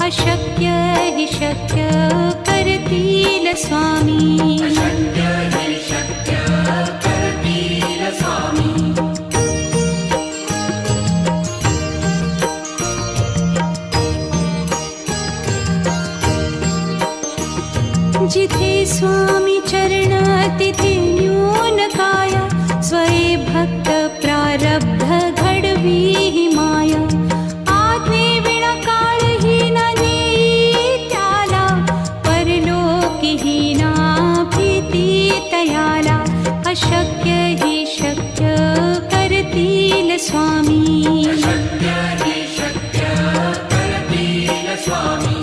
अशक्य हि शक्य करतील स्वामी. अशक्य हि शक्य करतील स्वामी. जिथे स्वामी चरण तिथे न्यून काया. स्वये भक्त प्रारब्ध घडवी ही माया. आज्ञे विना काळही न नेई त्याला. परलोकी ही ना भीती तयाला. अशक्य हि शक्य करतील स्वामी. अशक्य हि शक्य करतील स्वामी.